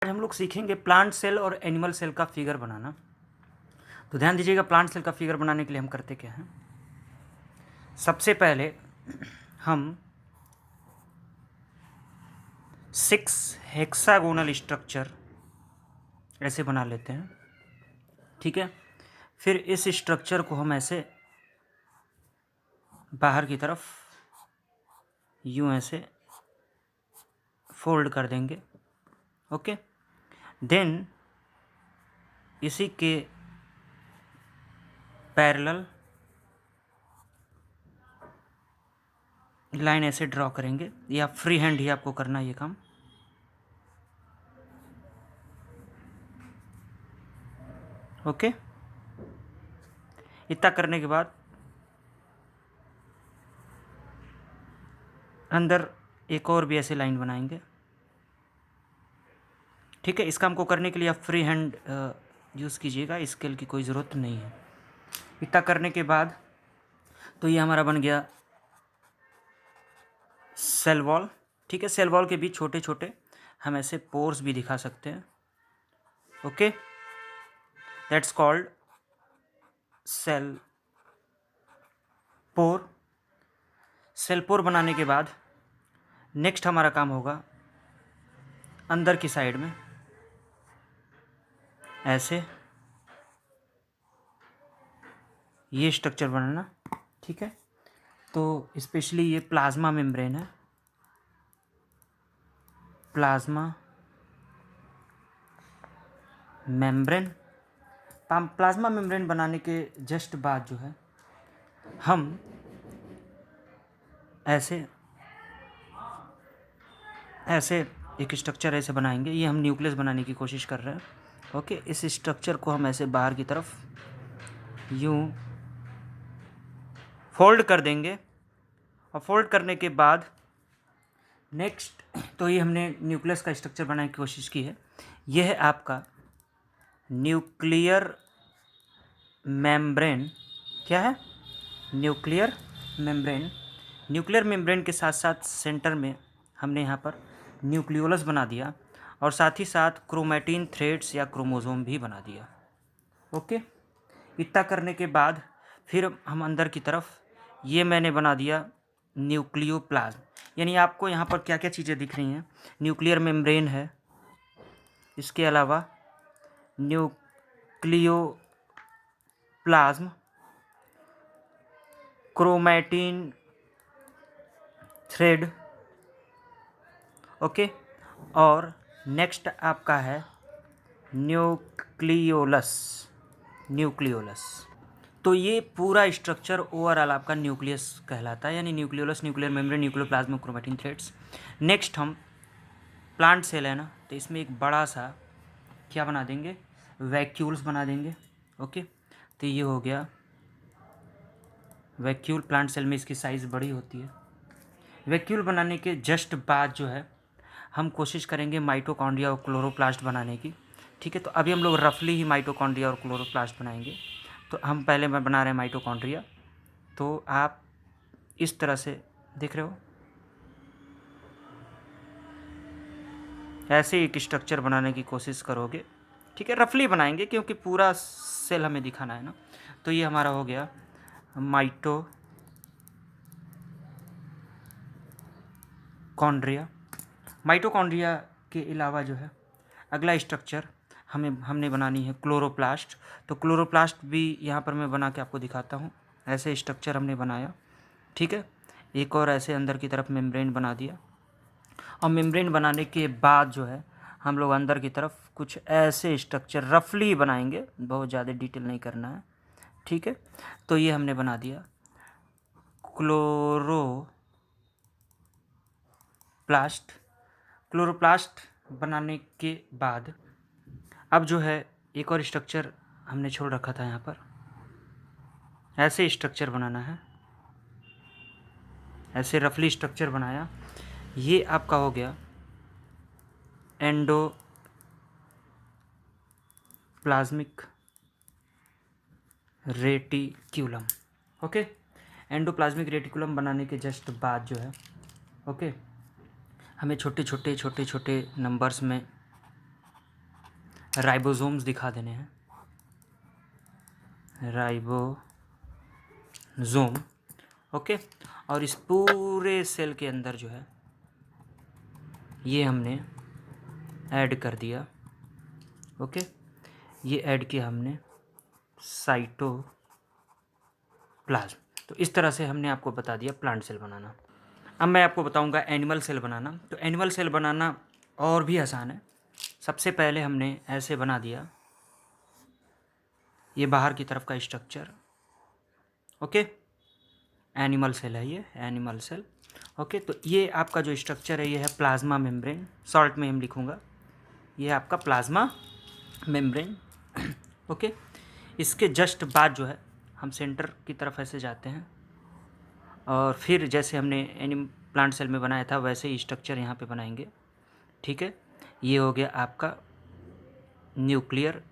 आज हम लोग सीखेंगे प्लांट सेल और एनिमल सेल का फिगर बनाना। तो ध्यान दीजिएगा, प्लांट सेल का फिगर बनाने के लिए हम करते क्या हैं। सबसे पहले हम 6 हेक्सागोनल स्ट्रक्चर ऐसे बना लेते हैं, ठीक है। फिर इस स्ट्रक्चर को हम ऐसे बाहर की तरफ यूं ऐसे फोल्ड कर देंगे, ओके। देन इसी के पैरेलल लाइन ऐसे ड्रॉ करेंगे, या फ्री हैंड ही आपको करना है ये काम। ओके, इतना करने के बाद अंदर एक और भी ऐसे लाइन बनाएंगे, ठीक है। इस काम को करने के लिए आप फ्री हैंड यूज़ कीजिएगा, स्केल की कोई ज़रूरत नहीं है। इतना करने के बाद तो ये हमारा बन गया सेल वॉल, ठीक है। सेल वॉल के बीच छोटे छोटे हम ऐसे पोर्स भी दिखा सकते हैं, okay. That's called cell pore. Cell pore बनाने के बाद नेक्स्ट हमारा काम होगा अंदर की साइड में ऐसे ये स्ट्रक्चर बनाना, ठीक है। तो स्पेशली ये प्लाज्मा मेम्ब्रेन है। प्लाज्मा मेम्ब्रेन, प्लाज्मा मेम्ब्रेन बनाने के जस्ट बाद जो है हम ऐसे एक स्ट्रक्चर ऐसे बनाएंगे। ये हम न्यूक्लियस बनाने की कोशिश कर रहे हैं, ओके। इस स्ट्रक्चर को हम ऐसे बाहर की तरफ यूं फोल्ड कर देंगे, और फोल्ड करने के बाद नेक्स्ट तो ये हमने न्यूक्लियस का स्ट्रक्चर बनाने की कोशिश की है। यह है आपका न्यूक्लियर मेम्ब्रेन। क्या है? Nuclear membrane. न्यूक्लियर मेम्ब्रेन के साथ साथ सेंटर में हमने यहाँ पर न्यूक्लियोलस बना दिया, और साथ ही साथ क्रोमैटिन थ्रेड्स या क्रोमोसोम भी बना दिया, ओके। इतना करने के बाद फिर हम अंदर की तरफ ये मैंने बना दिया न्यूक्लियोप्लाज्म। यानी आपको यहाँ पर क्या क्या चीज़ें दिख रही हैं, न्यूक्लियर मेम्ब्रेन है, इसके अलावा न्यूक्लियोप्लाज्म, क्रोमैटिन थ्रेड, ओके। और नेक्स्ट आपका है न्यूक्लियोलस। तो ये पूरा स्ट्रक्चर ओवरऑल आपका न्यूक्लियस कहलाता है, यानी nucleolus, nuclear membrane, nucleoplasm, chromatin threads. Next हम प्लांट सेल है ना, तो इसमें एक बड़ा सा क्या बना देंगे, वैक्यूल्स बना देंगे, ओके। तो ये हो गया वैक्यूल। प्लांट सेल में इसकी साइज़ बड़ी होती है। वैक्यूल बनाने के जस्ट बाद जो है हम कोशिश करेंगे माइटोकॉन्ड्रिया और क्लोरोप्लास्ट बनाने की, ठीक है। तो अभी हम लोग रफली ही माइटोकॉन्ड्रिया और क्लोरोप्लास्ट बनाएंगे। तो हम पहले में बना रहे हैं माइटोकॉन्ड्रिया। तो आप इस तरह से देख रहे हो, ऐसे एक स्ट्रक्चर बनाने की कोशिश करोगे, ठीक है। रफली बनाएंगे क्योंकि पूरा सेल हमें दिखाना है ना। तो ये हमारा हो गया माइटोकॉन्ड्रिया। माइटोकॉन्ड्रिया के अलावा जो है अगला स्ट्रक्चर हमने बनानी है क्लोरोप्लास्ट। तो क्लोरोप्लास्ट भी यहाँ पर मैं बना के आपको दिखाता हूँ। ऐसे स्ट्रक्चर हमने बनाया, ठीक है। एक और ऐसे अंदर की तरफ मेम्ब्रेन बना दिया, और मेम्ब्रेन बनाने के बाद जो है हम लोग अंदर की तरफ कुछ ऐसे स्ट्रक्चर रफली बनाएंगे, बहुत ज़्यादा डिटेल नहीं करना है, ठीक है। तो ये हमने बना दिया क्लोरोप्लास्ट बनाने के बाद अब जो है एक और स्ट्रक्चर हमने छोड़ रखा था, यहाँ पर ऐसे स्ट्रक्चर बनाना है। ऐसे रफली स्ट्रक्चर बनाया। ये आपका हो गया endoplasmic reticulum, okay. Endoplasmic reticulum बनाने के जस्ट बाद जो है, ओके, हमें छोटे छोटे नंबर्स में राइबोसोम्स दिखा देने हैं, राइबोसोम। ओके, और इस पूरे सेल के अंदर जो है ये हमने ऐड कर दिया। ओके, ये ऐड किया हमने साइटोप्लाज्म। तो इस तरह से हमने आपको बता दिया प्लांट सेल बनाना। अब मैं आपको बताऊंगा एनिमल सेल बनाना। तो एनिमल सेल बनाना और भी आसान है। सबसे पहले हमने ऐसे बना दिया, ये बाहर की तरफ का स्ट्रक्चर। ओके, एनिमल सेल है ये, एनिमल सेल। ओके, तो ये आपका जो स्ट्रक्चर है ये है प्लाज्मा मेम्ब्रेन, शॉर्ट में हम लिखूँगा, ये है आपका प्लाज्मा मेम्ब्रेन। ओके, इसके जस्ट बाद जो है हम सेंटर की तरफ ऐसे जाते हैं और फिर जैसे हमने प्लांट सेल में बनाया था वैसे ही स्ट्रक्चर यहाँ पे बनाएंगे। ठीक है, ये हो गया आपका न्यूक्लियर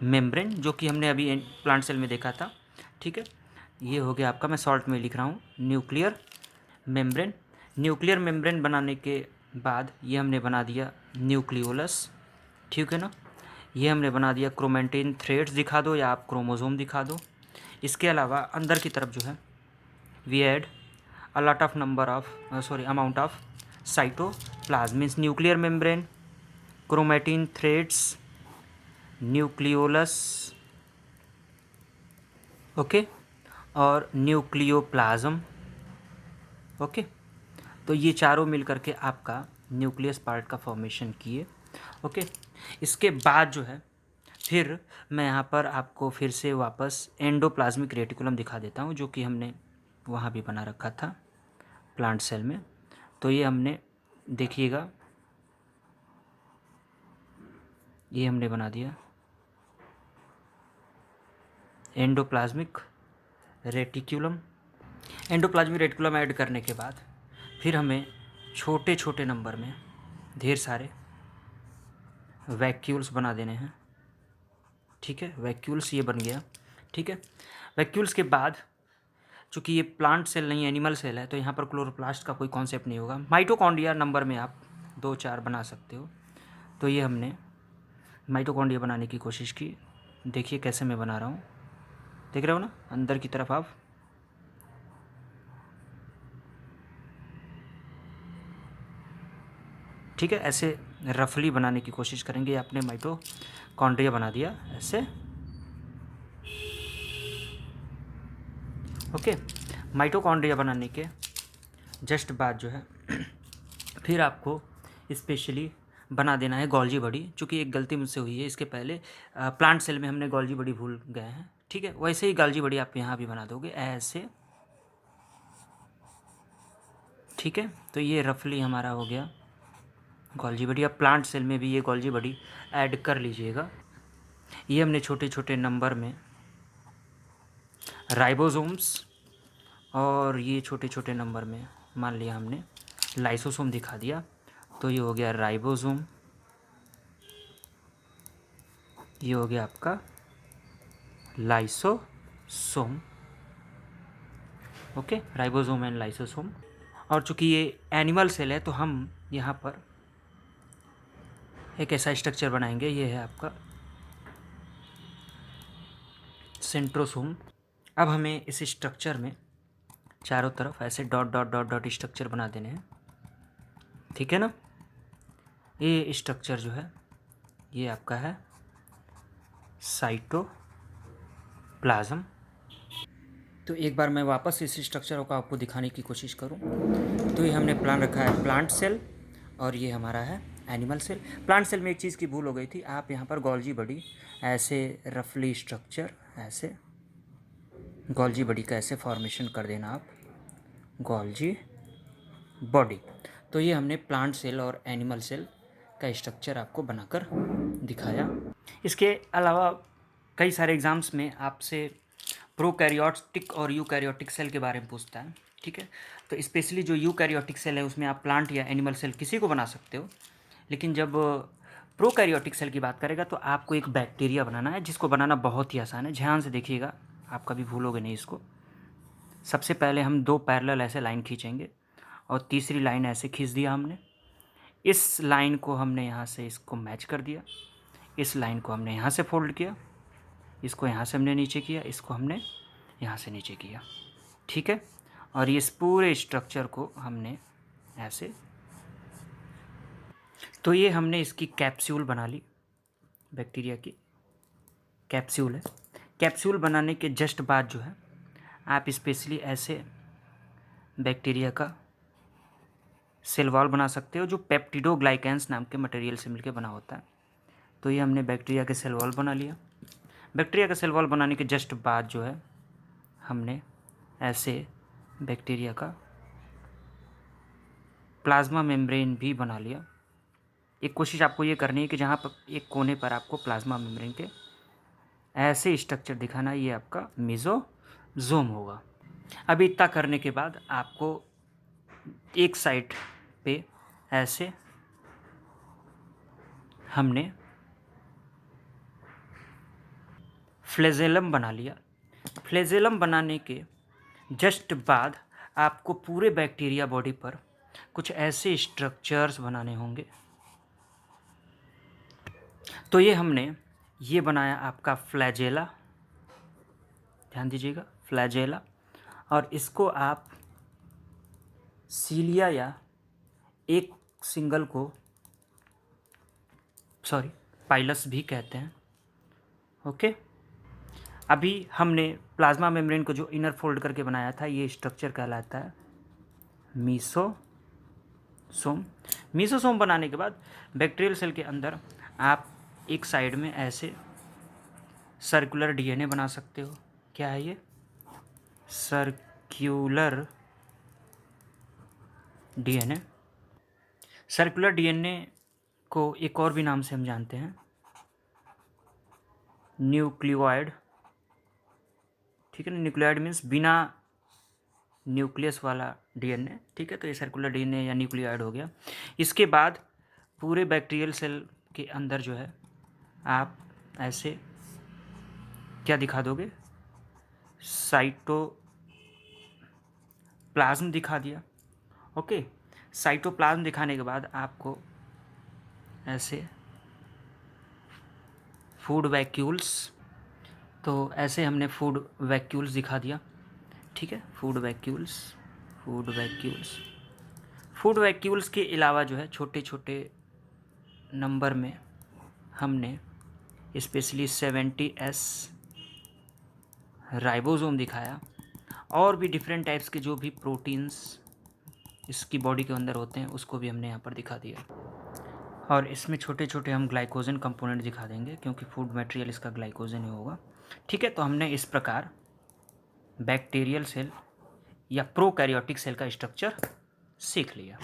मेम्ब्रेन जो कि हमने अभी प्लांट सेल में देखा था। ठीक है, ये हो गया आपका, मैं शॉर्ट में लिख रहा हूँ, न्यूक्लियर मेम्ब्रेन। न्यूक्लियर मेम्ब्रेन बनाने के बाद ये हमने बना दिया न्यूक्लियोलस। ठीक है ना, ये हमने बना दिया क्रोमेटिन थ्रेड्स दिखा दो या आप क्रोमोसोम दिखा दो। इसके अलावा अंदर की तरफ जो है we add a lot of number of amount of cytoplasm, means nuclear membrane, chromatin threads, nucleolus, okay, और न्यूक्लियोप्लाज्म। ओके, तो ये चारों मिल करके आपका न्यूक्लियस पार्ट का फॉर्मेशन किए। ओके, इसके बाद जो है फिर मैं यहाँ पर आपको फिर से वापस एंडोप्लाज्मिक रेटिकुलम दिखा देता हूँ जो कि हमने वहाँ भी बना रखा था प्लांट सेल में। तो ये हमने देखिएगा, ये हमने बना दिया endoplasmic reticulum. Endoplasmic reticulum add करने के बाद फिर हमें छोटे छोटे नंबर में ढेर सारे वैक्यूल्स बना देने हैं। ठीक है, वैक्यूल्स ये बन गया। ठीक है, वैक्यूल्स के बाद चूँकि ये प्लांट सेल नहीं एनिमल सेल है तो यहाँ पर क्लोरोप्लास्ट का कोई कॉन्सेप्ट नहीं होगा। माइटोकॉन्ड्रिया नंबर में आप 2-4 बना सकते हो। तो ये हमने माइटोकॉन्ड्रिया बनाने की कोशिश की। देखिए कैसे मैं बना रहा हूँ, देख रहे हो ना, अंदर की तरफ आप ठीक है ऐसे रफली बनाने की कोशिश करेंगे। आपने माइटोकॉन्ड्रिया बना दिया ऐसे। ओके, माइटोकॉन्ड्रिया बनाने के जस्ट बाद जो है फिर आपको स्पेशली बना देना है गोल्जी बॉडी। चूँकि एक गलती मुझसे हुई है, इसके पहले प्लांट सेल में हमने गोल्जी बॉडी भूल गए हैं। ठीक है, वैसे ही गोल्जी बॉडी आप यहाँ भी बना दोगे ऐसे। ठीक है, तो ये रफली हमारा हो गया गोल्जी बॉडी। अब प्लांट सेल में भी ये गोल्जी बॉडी ऐड कर लीजिएगा। ये हमने छोटे छोटे नंबर में राइबोसोम्स और ये छोटे छोटे नंबर में मान लिया हमने लाइसोसोम दिखा दिया। तो ये हो गया राइबोसोम, ये हो गया आपका lysosome. Okay, ribosome and lysosome. और चूँकि ये एनिमल सेल है तो हम यहाँ पर एक ऐसा स्ट्रक्चर बनाएंगे, ये है आपका सेंट्रोसोम। अब हमें इस स्ट्रक्चर में चारों तरफ ऐसे dot dot dot dot structure बना देने हैं। ठीक है ना, ये स्ट्रक्चर जो है ये आपका है साइटोप्लाज्म। तो एक बार मैं वापस इस स्ट्रक्चर को आपको दिखाने की कोशिश करूं तो ये हमने प्लान रखा है प्लांट सेल और ये हमारा है एनिमल सेल। प्लांट सेल में एक चीज़ की भूल हो गई थी, आप यहाँ पर गोल्जी बॉडी ऐसे रफली स्ट्रक्चर ऐसे गोल्जी बॉडी का ऐसे फॉर्मेशन कर देना आप, गोल्जी बॉडी। तो ये हमने प्लांट सेल और एनिमल सेल का स्ट्रक्चर आपको बनाकर दिखाया। इसके अलावा कई सारे एग्ज़ाम्स में आपसे प्रोकैरियोटिक और यूकैरियोटिक सेल के बारे में पूछता है। ठीक है, तो स्पेशली जो यूकैरियोटिक सेल है उसमें आप प्लांट या एनिमल सेल किसी को बना सकते हो, लेकिन जब प्रोकैरियोटिक सेल की बात करेगा तो आपको एक बैक्टीरिया बनाना है जिसको बनाना बहुत ही आसान है। ध्यान से देखिएगा, आप कभी भूलोगे नहीं इसको। सबसे पहले हम 2 पैरेलल ऐसे लाइन खींचेंगे और तीसरी लाइन ऐसे खींच दिया हमने। इस लाइन को हमने यहाँ से इसको मैच कर दिया, इस लाइन को हमने यहाँ से फोल्ड किया, इसको यहाँ से हमने नीचे किया, इसको हमने यहाँ से नीचे किया, ठीक है। और इस पूरे स्ट्रक्चर को हमने ऐसे, तो ये हमने इसकी कैप्सूल बना ली, बैक्टीरिया की कैप्सूल है। कैप्सूल बनाने के जस्ट बाद जो है आप स्पेशली ऐसे बैक्टीरिया का सेल वॉल बना सकते हो, जो पेप्टिडोग्लाइकेंस नाम के मटेरियल से मिलकर बना होता है। तो ये हमने बैक्टीरिया के सेल वॉल बना लिया। बैक्टीरिया का सेल वॉल बनाने के जस्ट बाद जो है हमने ऐसे बैक्टीरिया का प्लाज्मा मेम्ब्रेन भी बना लिया। एक कोशिश आपको ये करनी है कि जहाँ पर एक कोने पर आपको प्लाज्मा मेम्ब्रेन के ऐसे स्ट्रक्चर दिखाना, ये आपका मेसोजोम होगा। अभी इतना करने के बाद आपको एक साइड पे ऐसे हमने फ्लैजेलम बना लिया। फ्लैजेलम बनाने के जस्ट बाद आपको पूरे बैक्टीरिया बॉडी पर कुछ ऐसे स्ट्रक्चर्स बनाने होंगे। तो ये हमने ये बनाया आपका फ्लैजेला, ध्यान दीजिएगा, फ्लैजेला। और इसको आप सीलिया या एक सिंगल को पाइलस भी कहते हैं, ओके। अभी हमने प्लाज्मा मेम्ब्रेन को जो इनर फोल्ड करके बनाया था, ये स्ट्रक्चर कहलाता है मीसोसोम। मीसोसोम बनाने के बाद बैक्टीरियल सेल के अंदर आप एक साइड में ऐसे सर्कुलर डीएनए बना सकते हो। क्या है ये? Circular DNA. सर्कुलर डीएनए को एक और भी नाम से हम जानते हैं, न्यूक्लियोइड, ठीक है ना। न्यूक्लियोइड मीन्स बिना न्यूक्लियस वाला डीएनए, ठीक है। तो ये सर्कुलर डीएनए या न्यूक्लियोइड हो गया। इसके बाद पूरे बैक्टीरियल सेल के अंदर जो है आप ऐसे क्या दिखा दोगे? साइटोप्लाज्म दिखा दिया, ओके। साइटोप्लाज्म दिखाने के बाद आपको ऐसे फूड वैक्यूल्स, तो ऐसे हमने फूड वैक्यूल्स दिखा दिया, ठीक है। फूड वैक्यूल्स के अलावा जो है छोटे छोटे नंबर में हमने स्पेशली 70S राइबोसोम दिखाया, और भी डिफरेंट टाइप्स के जो भी प्रोटीन्स इसकी बॉडी के अंदर होते हैं उसको भी हमने यहाँ पर दिखा दिया। और इसमें छोटे छोटे हम ग्लाइकोजन कंपोनेंट दिखा देंगे, क्योंकि फूड मटेरियल इसका ग्लाइकोजन ही होगा, ठीक है। तो हमने इस प्रकार बैक्टीरियल सेल या प्रोकैरियोटिक सेल का स्ट्रक्चर सीख लिया।